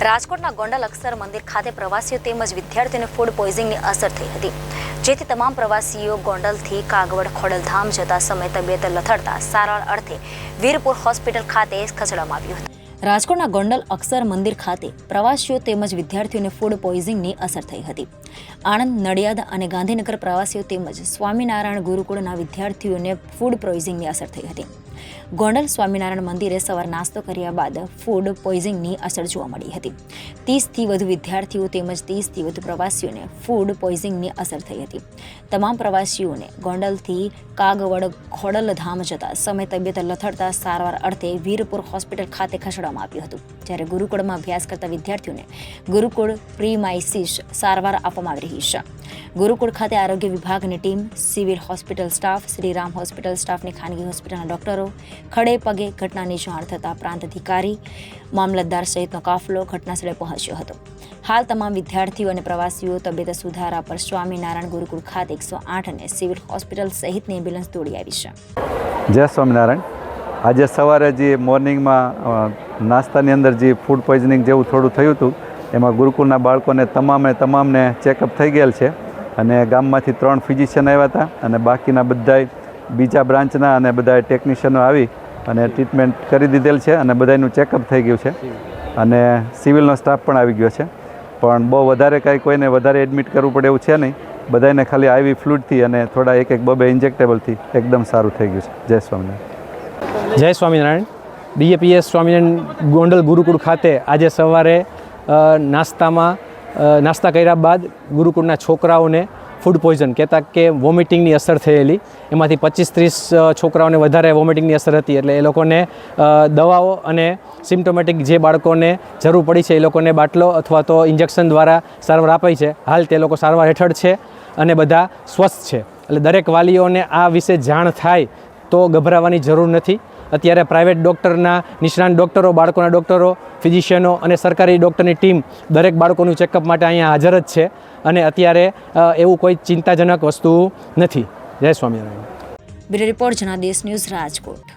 રાજકોટના ગોંડલ અક્ષર મંદિર ખાતે પ્રવાસીઓ તેમજ વિદ્યાર્થીઓને ફૂડ પોઈઝનિંગની અસર થઈ હતી, જેથી તમામ પ્રવાસીઓ ગોંડલથી કાગવડ ખોડલધામ જતા સમયે તબિયત લથડતા સારવાર અર્થે વીરપુર હોસ્પિટલ ખાતે ખસેડવામાં આવ્યું હતું। રાજકોટના ગોંડલ અક્ષર મંદિર ખાતે પ્રવાસીઓ તેમજ વિદ્યાર્થીઓને ફૂડ પોઈઝનિંગની અસર થઈ હતી। આણંદ, નડિયાદ અને ગાંધીનગર પ્રવાસીઓ તેમજ સ્વામિનારાયણ ગુરુકુળના વિદ્યાર્થીઓને ફૂડ પોઈઝનિંગની અસર થઈ હતી। ગોંડલ સ્વામિનારાયણ મંદિરે સવાર નાસ્તો કર્યા બાદ ફૂડ પોઈઝનિંગની અસર જોવા મળી હતી। 30થી વધુ વિદ્યાર્થીઓ તેમજ 30થી વધુ પ્રવાસીઓને ફૂડ પોઈઝનિંગની અસર થઈ હતી। તમામ પ્રવાસીઓને ગોંડલથી કાગવડ ખોડલધામ જતા સમય તબિયત લથડતા સારવાર અર્થે વીરપુર હોસ્પિટલ ખાતે ખસેડવામાં આવ્યું હતું, જ્યારે ગુરુકુળમાં અભ્યાસ કરતા વિદ્યાર્થીઓને ગુરુકુળ પ્રીમાઇસિસ સારવાર આપવામાં આવી રહી છે। ગુરુકુળ ખાતે આરોગ્ય વિભાગની team, civil hospital staff, Shriram hospital સ્ટાફની ખાનગી હોસ્પિટલના ડોક્ટરો ખડે પગે ઘટનાની જાણ થતાં પ્રાંત અધિકારી, મામલતદાર સહિતનો કાફલો ઘટનાસ્થળે પહોંચ્યો હતો। હાલ તમામ વિદ્યાર્થીઓ અને પ્રવાસીઓ તબિયત સુધારા પર સ્વામિનારાયણ ગુરુકુળ ખાતે 108 અને સિવિલ હોસ્પિટલ સહિતની એમ્બ્યુલન્સ દોડી આવી છે। જય સ્વામિનારાયણ। આજે સવારે જે મોર્નિંગમાં નાસ્તાની અંદર જે ફૂડ પોઈઝનિંગ જેવું થોડું થયું હતું, એમાં ગુરુકુળના બાળકોને તમામને ચેકઅપ થઈ ગયેલ છે અને ગામમાંથી 3 ફિઝિશિયન આવ્યા હતા અને બાકીના બધાય બીજા બ્રાન્ચના અને બધા ટેકનિશિયનો આવી અને ટ્રીટમેન્ટ કરી દીધેલ છે અને બધાનું ચેકઅપ થઈ ગયું છે અને સિવિલનો સ્ટાફ પણ આવી ગયો છે, પણ બહુ વધારે કાંઈ કોઈને વધારે એડમિટ કરવું પડે એવું છે નહીં। બધાને ખાલી આવી ફ્લૂડથી અને થોડા એક બે ઇન્જેક્ટેબલથી એકદમ સારું થઈ ગયું છે। જય સ્વામિનારાયણ। જય સ્વામિનારાયણ। DAPS સ્વામિનારાયણ ગોંડલ ગુરુકુળ ખાતે આજે સવારે નાસ્તા કર્યા બાદ ગુરુકુળના છોકરાઓને ફૂડ પોઈઝન કહેતા કે વોમિટિંગની અસર થયેલી, એમાંથી 25-30 છોકરાઓને વધારે વોમિટિંગની અસર હતી, એટલે એ લોકોને દવાઓ અને સિમ્પ્ટોમેટિક જે બાળકોને જરૂર પડી છે એ લોકોને બાટલો અથવા તો ઇન્જેક્શન દ્વારા સારવાર અપાઈ છે। હાલ તે લોકો સારવાર હેઠળ છે અને બધા સ્વસ્થ છે, એટલે દરેક વાલીઓને આ વિશે જાણ થાય તો ગભરાવાની જરૂર નથી। અત્યારે પ્રાઇવેટ ડૉક્ટરના નિષ્ણાંત ડૉક્ટરો, બાળકોના ડૉક્ટરો, ફિઝિશિયનો અને સરકારી ડૉક્ટરની ટીમ દરેક બાળકોનું ચેકઅપ માટે અહીંયા હાજર જ છે અને અત્યારે એવું કોઈ ચિંતાજનક વસ્તુ નથી। જય Swaminarayan. Bureau report Janadesh news, Rajkot.